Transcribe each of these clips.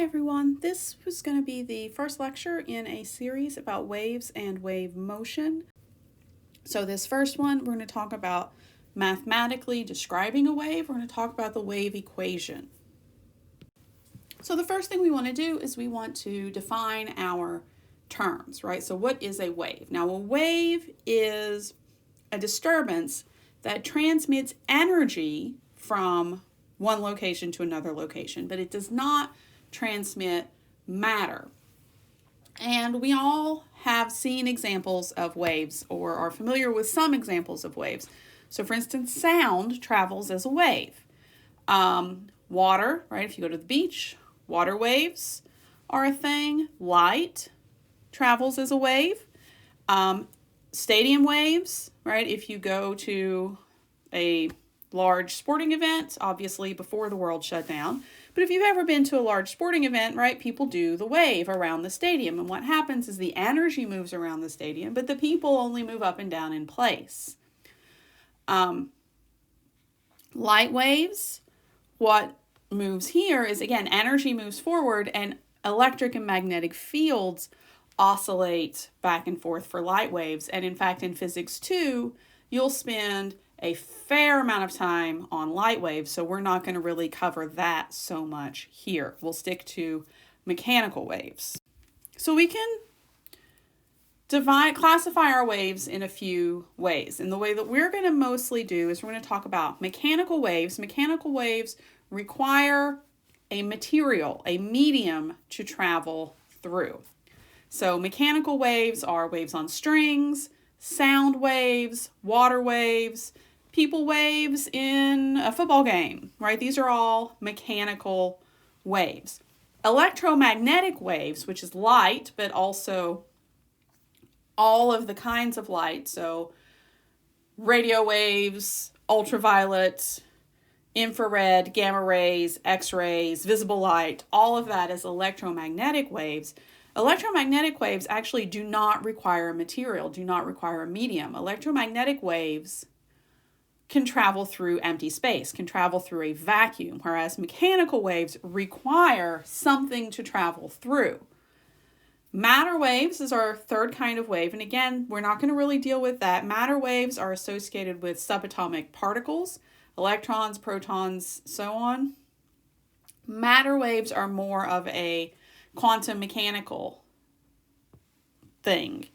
Hi everyone, this was going to be the first lecture in a series about waves and wave motion. So this first one, we're going to talk about mathematically describing a wave. We're going to talk about the wave equation. So the first thing we want to do is we want to define our terms, right? So what is a wave? Now a wave is a disturbance that transmits energy from one location to another location, but it does not transmit matter. And we all have seen examples of waves or are familiar with some examples of waves. So for instance, sound travels as a wave. Water, right? If you go to the beach, water waves are a thing. Light travels as a wave. Stadium waves, right? If you go to a large sporting event, obviously before the world shut down. But if you've ever been to a large sporting event, right, people do the wave around the stadium. And what happens is the energy moves around the stadium, but the people only move up and down in place. Light waves, what moves here is, again, energy moves forward and electric and magnetic fields oscillate back and forth for light waves. And in fact, in physics 2, you'll spend a fair amount of time on light waves, so we're not going to really cover that so much here. We'll stick to mechanical waves. So we can classify our waves in a few ways. And the way that we're going to mostly do is we're going to talk about mechanical waves. Mechanical waves require a material, a medium to travel through. So mechanical waves are waves on strings, sound waves, water waves, people waves in a football game, right? These are all mechanical waves. Electromagnetic waves, which is light, but also all of the kinds of light, so radio waves, ultraviolet, infrared, gamma rays, X-rays, visible light, all of that is electromagnetic waves. Electromagnetic waves actually do not require a material, do not require a medium. Electromagnetic waves can travel through empty space, can travel through a vacuum, whereas mechanical waves require something to travel through. Matter waves is our third kind of wave, and again, we're not going to really deal with that. Matter waves are associated with subatomic particles, electrons, protons, so on. Matter waves are more of a quantum mechanical thing.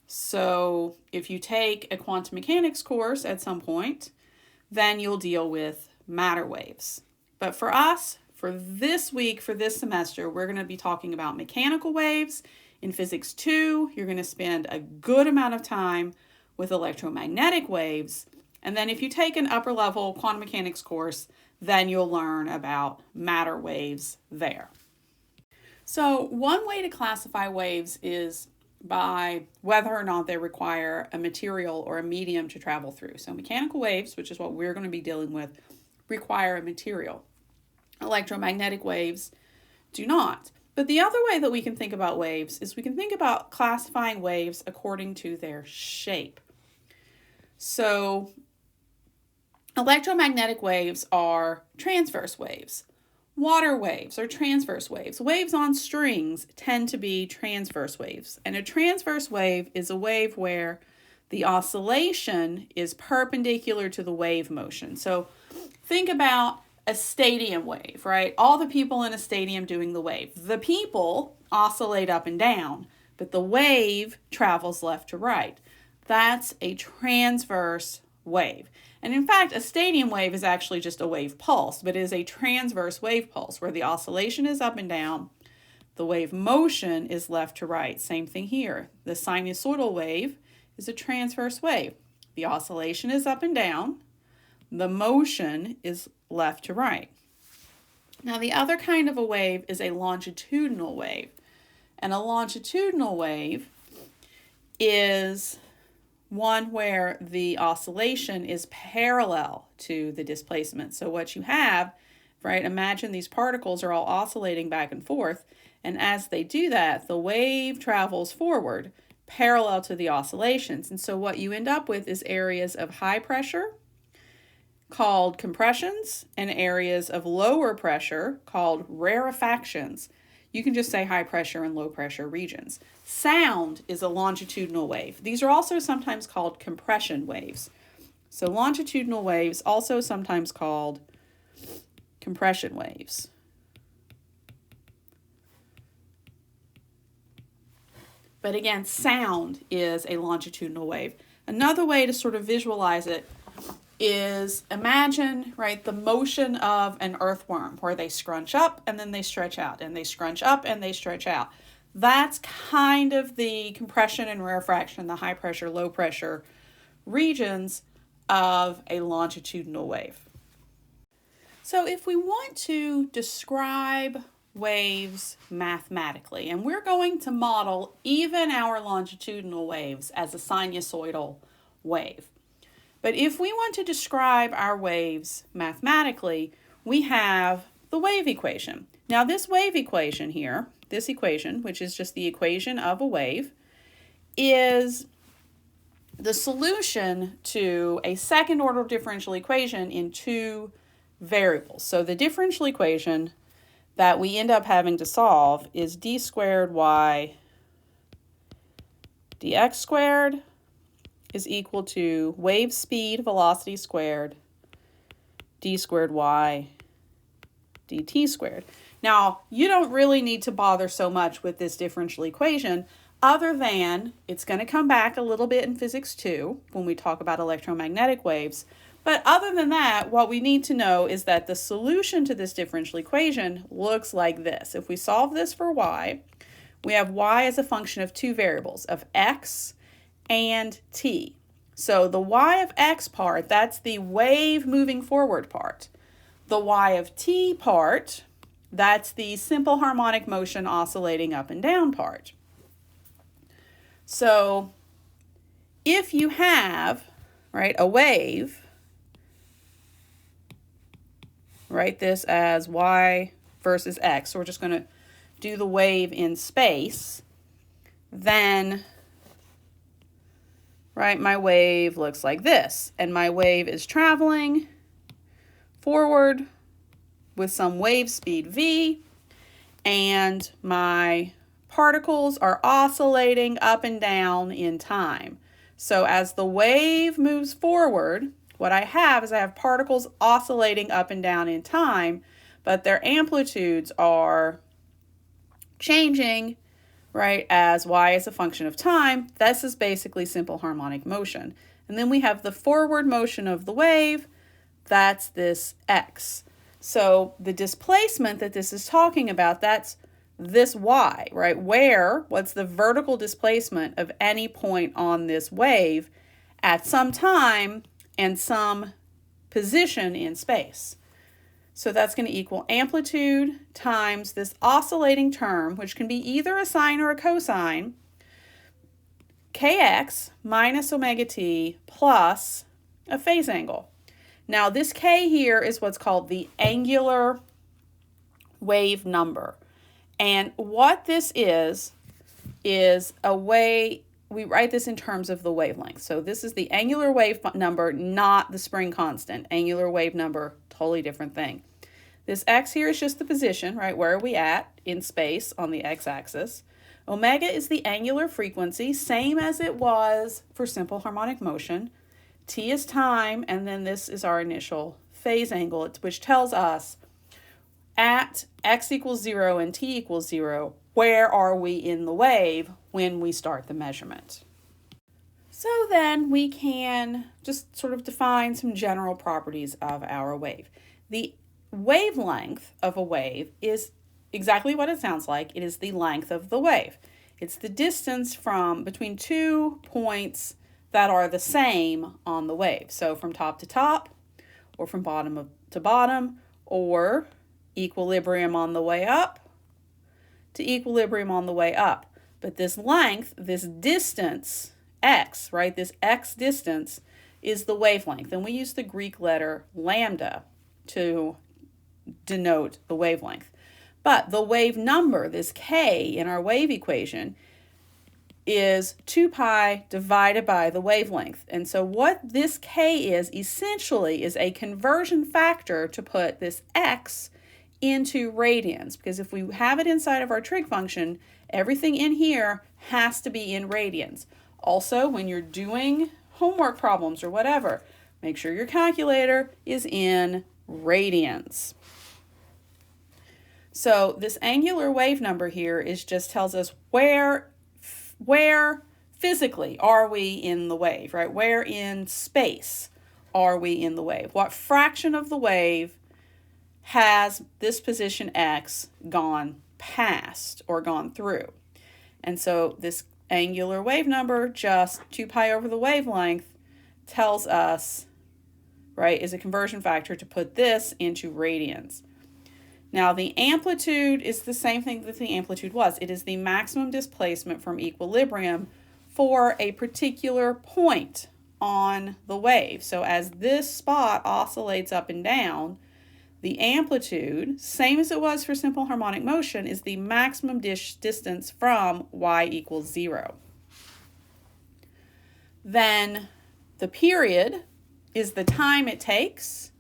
So if you take a quantum mechanics course at some point, then you'll deal with matter waves. But for us, for this week, for this semester, we're going to be talking about mechanical waves. In physics 2, you're going to spend a good amount of time with electromagnetic waves. And then if you take an upper level quantum mechanics course, then you'll learn about matter waves there. So one way to classify waves is by whether or not they require a material or a medium to travel through. So mechanical waves, which is what we're going to be dealing with, require a material. Electromagnetic waves do not. But the other way that we can think about waves is we can think about classifying waves according to their shape. So electromagnetic waves are transverse waves. Water waves are transverse waves. Waves on strings tend to be transverse waves. And a transverse wave is a wave where the oscillation is perpendicular to the wave motion. So think about a stadium wave, right? All the people in a stadium doing the wave. The people oscillate up and down, but the wave travels left to right. That's a transverse wave. And in fact, a stadium wave is actually just a wave pulse, but it is a transverse wave pulse where the oscillation is up and down, the wave motion is left to right. Same thing here. The sinusoidal wave is a transverse wave. The oscillation is up and down, the motion is left to right. Now, the other kind of a wave is a longitudinal wave. And a longitudinal wave is one where the oscillation is parallel to the displacement. So what you have, right, imagine these particles are all oscillating back and forth, and as they do that, the wave travels forward parallel to the oscillations. And so what you end up with is areas of high pressure called compressions and areas of lower pressure called rarefactions. you can just say high pressure and low pressure regions. Sound is a longitudinal wave. These are also sometimes called compression waves. So longitudinal waves, also sometimes called compression waves. But again, sound is a longitudinal wave. Another way to sort of visualize it is imagine, right, the motion of an earthworm where they scrunch up and then they stretch out, and they scrunch up and they stretch out. That's kind of the compression and rarefaction, the high pressure, low pressure regions of a longitudinal wave. So if we want to describe waves mathematically, and we're going to model even our longitudinal waves as a sinusoidal wave. But if we want to describe our waves mathematically, we have the wave equation. Now this wave equation here, this equation, which is just the equation of a wave, is the solution to a second order differential equation in two variables. So the differential equation that we end up having to solve is d squared y dx squared is equal to wave speed velocity squared d squared y dt squared. Now, you don't really need to bother so much with this differential equation other than it's going to come back a little bit in physics 2 when we talk about electromagnetic waves. But other than that, what we need to know is that the solution to this differential equation looks like this. If we solve this for y, we have y as a function of two variables, of x and t. So the y of x part, that's the wave moving forward part. The y of t part, that's the simple harmonic motion oscillating up and down part. So if you have, right, a wave, write this as y versus x, so we're just going to do the wave in space, then, right, my wave looks like this, and my wave is traveling forward with some wave speed v, and my particles are oscillating up and down in time. So as the wave moves forward, what I have is I have particles oscillating up and down in time, but their amplitudes are changing, right, as y is a function of time. This is basically simple harmonic motion. And then we have the forward motion of the wave, that's this x. So the displacement that this is talking about, that's this y, right? What's the vertical displacement of any point on this wave at some time and some position in space. So that's going to equal amplitude times this oscillating term, which can be either a sine or a cosine, kx minus omega t plus a phase angle. Now this k here is what's called the angular wave number. And what this is a way, we write this in terms of the wavelength. So this is the angular wave number, not the spring constant. Angular wave number, totally different thing. This x here is just the position, right? Where are we at in space on the x-axis? Omega is the angular frequency, same as it was for simple harmonic motion. T is time, and then this is our initial phase angle, which tells us at x equals 0 and t equals 0, where are we in the wave when we start the measurement. So then we can just sort of define some general properties of our wave. The wavelength of a wave is exactly what it sounds like. It is the length of the wave. It's the distance from between 2 points that are the same on the wave. So from top to top, or from bottom to bottom, or equilibrium on the way up to equilibrium on the way up. But this length, this distance, x, right, this x distance is the wavelength. And we use the Greek letter lambda to denote the wavelength. But the wave number, this k in our wave equation, is 2 pi divided by the wavelength. And so what this k is essentially is a conversion factor to put this x into radians, because if we have it inside of our trig function, everything in here has to be in radians. Also, when you're doing homework problems or whatever, make sure your calculator is in radians. So this angular wave number here just tells us where physically are we in the wave, right? Where in space are we in the wave? What fraction of the wave has this position x gone past or gone through? And so this angular wave number, just 2 pi over the wavelength, tells us, right, is a conversion factor to put this into radians. Now the amplitude is the same thing that the amplitude was. It is the maximum displacement from equilibrium for a particular point on the wave. So as this spot oscillates up and down, the amplitude, same as it was for simple harmonic motion, is the maximum distance from y equals 0. Then the period is the time it takes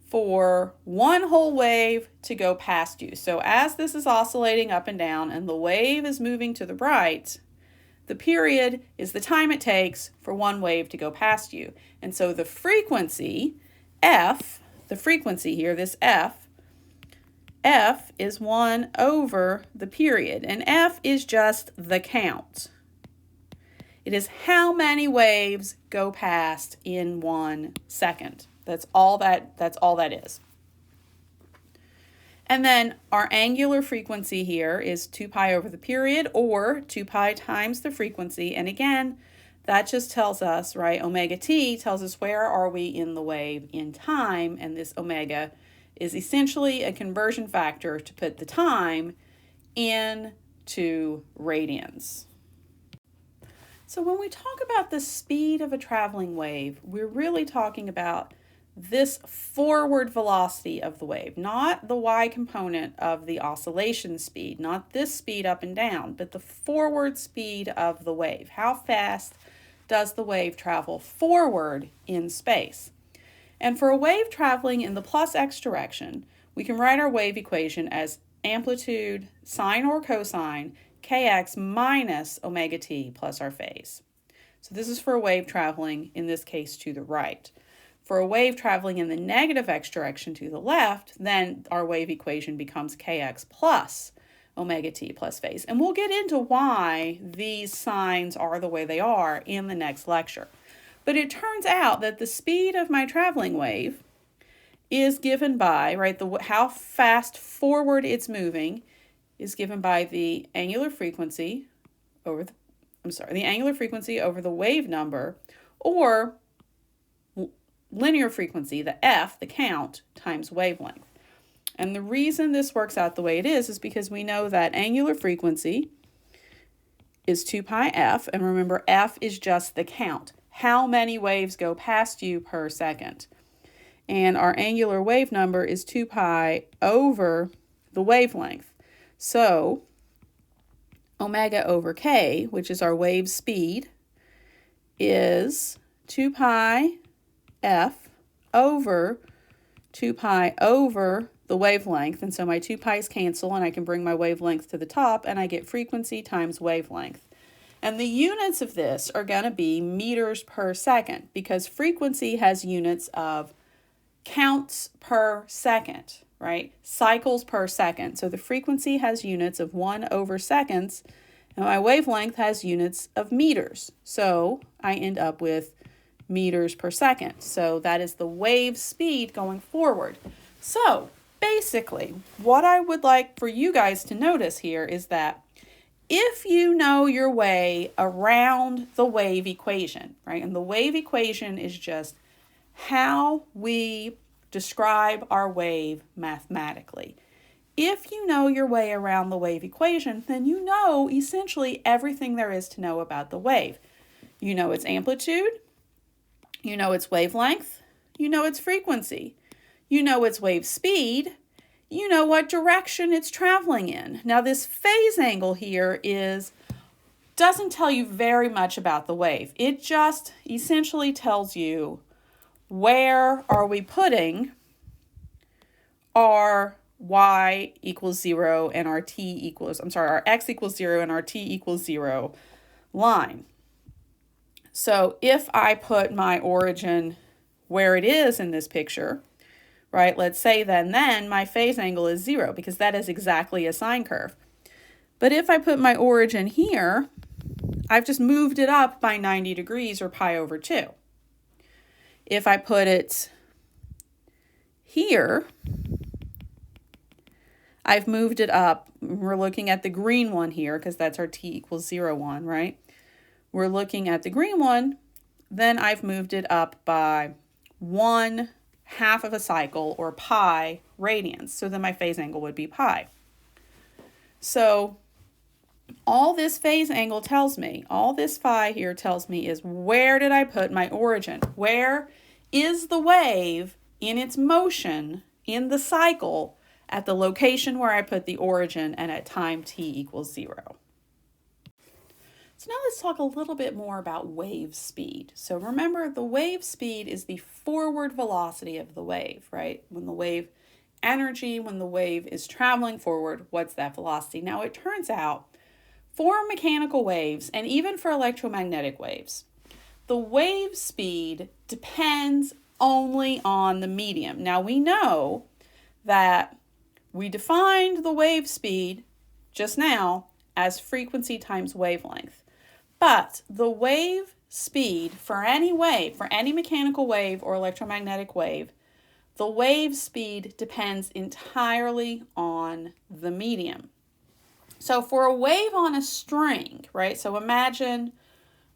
for one whole wave to go past you. So as this is oscillating up and down and the wave is moving to the right, the period is the time it takes for one wave to go past you. And so the frequency, f, the frequency here, this f is 1 over the period. And f is just the count. It is how many waves go past in 1 second. That's all that is. And then our angular frequency here is 2 pi over the period, or 2 pi times the frequency. And again, that just tells us, right, omega t tells us where are we in the wave in time, and this omega is essentially a conversion factor to put the time into radians. So when we talk about the speed of a traveling wave, we're really talking about this forward velocity of the wave, not the y component of the oscillation speed, not this speed up and down, but the forward speed of the wave. How fast does the wave travel forward in space? And for a wave traveling in the plus x direction, we can write our wave equation as amplitude, sine or cosine, kx minus omega t plus our phase. So this is for a wave traveling, in this case, to the right. For a wave traveling in the negative x direction to the left, then our wave equation becomes kx plus omega t plus phase. And we'll get into why these signs are the way they are in the next lecture. But it turns out that the speed of my traveling wave is given by, right, how fast forward it's moving is given by the angular frequency over the angular frequency over the wave number, or linear frequency, the f, the count, times wavelength. And the reason this works out the way it is because we know that angular frequency is 2 pi f, and remember f is just the count. How many waves go past you per second? And our angular wave number is 2 pi over the wavelength. So omega over k, which is our wave speed, is 2 pi f over 2 pi over the wavelength. And so my 2 pi's cancel, and I can bring my wavelength to the top, and I get frequency times wavelength. And the units of this are going to be meters per second, because frequency has units of counts per second, right? Cycles per second. So the frequency has units of 1 over seconds, and my wavelength has units of meters. So I end up with meters per second. So that is the wave speed going forward. So basically, what I would like for you guys to notice here is that if you know your way around the wave equation, right? And the wave equation is just how we describe our wave mathematically. If you know your way around the wave equation, then you know essentially everything there is to know about the wave. You know its amplitude, you know its wavelength, you know its frequency, you know its wave speed, you know what direction it's traveling in. Now this phase angle here doesn't tell you very much about the wave. It just essentially tells you where are we putting our y equals 0 and our our x equals 0 and our t equals 0 line. So if I put my origin where it is in this picture, right, let's say then my phase angle is 0 because that is exactly a sine curve. But if I put my origin here, I've just moved it up by 90 degrees or pi over 2. If I put it here, I've moved it up. We're looking at the green one here because that's our t equals 0, 1, right? We're looking at the green one, then I've moved it up by 1/2 of a cycle, or pi radians. So then my phase angle would be pi. So all this phase angle tells me, all this phi here tells me is where did I put my origin? Where is the wave in its motion in the cycle at the location where I put the origin and at time t equals 0. So now let's talk a little bit more about wave speed. So remember, the wave speed is the forward velocity of the wave, right? When the wave is traveling forward, what's that velocity? Now it turns out for mechanical waves and even for electromagnetic waves, the wave speed depends only on the medium. Now we know that we defined the wave speed just now as frequency times wavelength. But the wave speed for any mechanical wave or electromagnetic wave, the wave speed depends entirely on the medium. So for a wave on a string, right? So imagine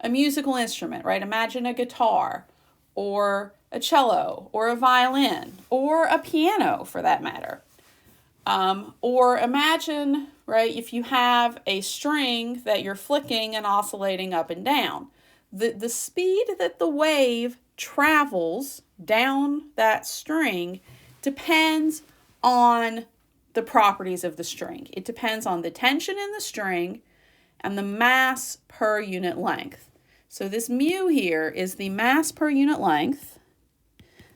a musical instrument, right? Imagine a guitar or a cello or a violin or a piano for that matter. Or imagine, right, if you have a string that you're flicking and oscillating up and down. The speed that the wave travels down that string depends on the properties of the string. It depends on the tension in the string and the mass per unit length. So this mu here is the mass per unit length.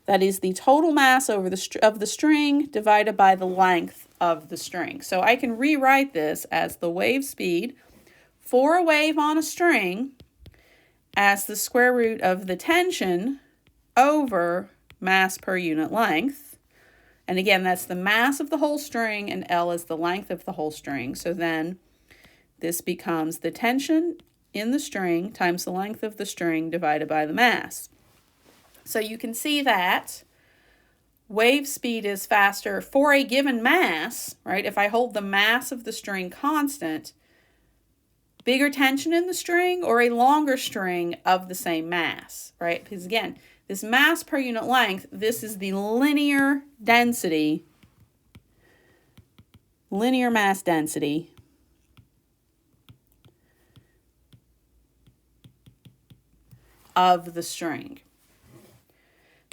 That is the total mass of the string divided by the length of the string. So I can rewrite this as the wave speed for a wave on a string as the square root of the tension over mass per unit length. And again, that's the mass of the whole string, and L is the length of the whole string. So then this becomes the tension in the string times the length of the string divided by the mass. So you can see that wave speed is faster for a given mass, right? If I hold the mass of the string constant, bigger tension in the string or a longer string of the same mass, right? Because again, this mass per unit length, this is the linear mass density of the string.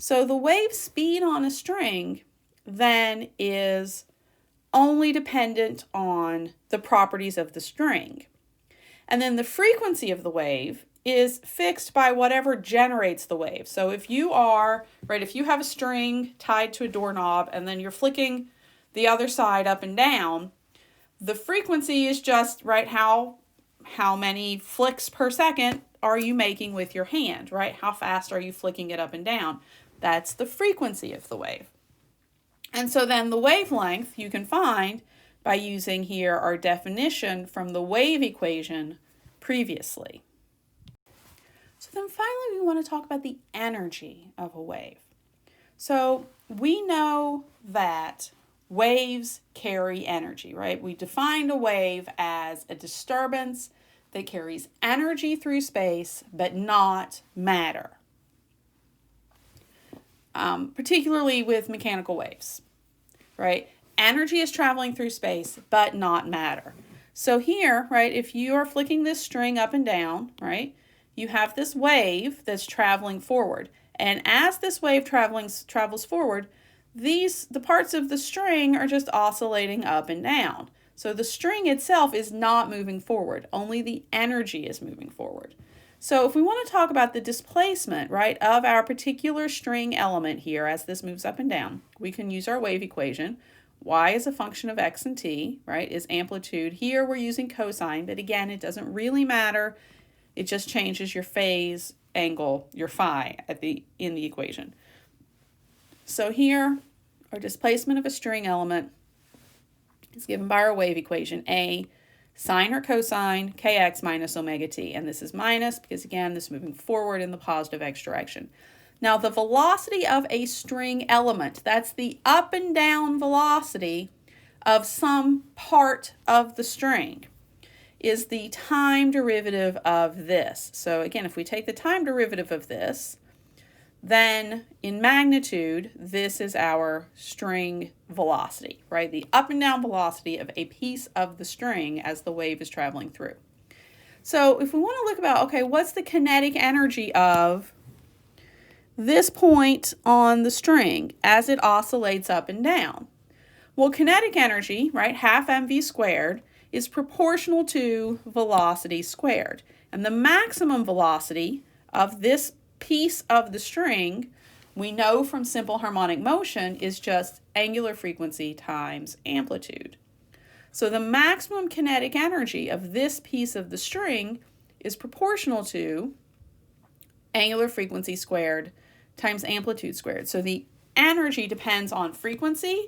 So the wave speed on a string then is only dependent on the properties of the string. And then the frequency of the wave is fixed by whatever generates the wave. So if you have a string tied to a doorknob and then you're flicking the other side up and down, the frequency is just, right, how many flicks per second are you making with your hand, right? How fast are you flicking it up and down? That's the frequency of the wave. And so then the wavelength you can find by using here our definition from the wave equation previously. So then finally we want to talk about the energy of a wave. So we know that waves carry energy, right? We defined a wave as a disturbance that carries energy through space but not matter. Particularly with mechanical waves, right? Energy is traveling through space, but not matter. So here, right, if you are flicking this string up and down, right, you have this wave that's traveling forward. And as this wave travels forward, the parts of the string are just oscillating up and down. So the string itself is not moving forward, only the energy is moving forward. So if we want to talk about the displacement, right, of our particular string element here as this moves up and down, we can use our wave equation. y is a function of x and t, right, is amplitude. Here we're using cosine, but again, it doesn't really matter. It just changes your phase angle, your phi in the equation. So here, our displacement of a string element is given by our wave equation, a sine or cosine kx minus omega t. And this is minus because, again, this is moving forward in the positive x direction. Now, the velocity of a string element, that's the up and down velocity of some part of the string, is the time derivative of this. So again, if we take the time derivative of this, then in magnitude, this is our string velocity, right? The up and down velocity of a piece of the string as the wave is traveling through. So if we want to look about, okay, what's the kinetic energy of this point on the string as it oscillates up and down? Well, kinetic energy, right, half mv squared, is proportional to velocity squared. And the maximum velocity of this piece of the string, we know from simple harmonic motion, is just angular frequency times amplitude. So the maximum kinetic energy of this piece of the string is proportional to angular frequency squared times amplitude squared. So the energy depends on frequency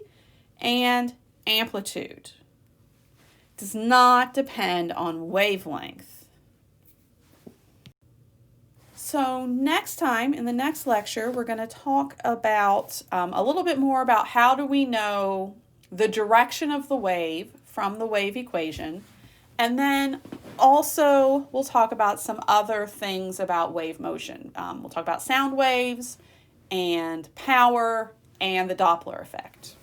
and amplitude. It does not depend on wavelength. So next time, in the next lecture, we're going to talk about a little bit more about how do we know the direction of the wave from the wave equation. And then also we'll talk about some other things about wave motion. We'll talk about sound waves and power and the Doppler effect.